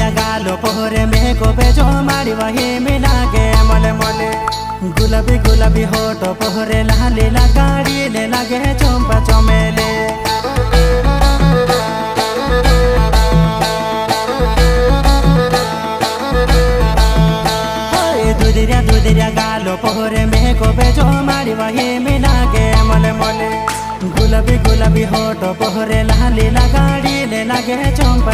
दुधरिया गालो पोहरे में को बेजो मारी वही मिला के मले मले गुलाबी गुलाबी होटो पोहरे लाली लगाड़ी ले लगे चंपा चमेले दुधरिया गालो पोहरे में को बेजो मारी वही मिला के मले मले गुलाबी गुलाबी होटो पोहरे लाली लगाड़ी ले लगे चंपा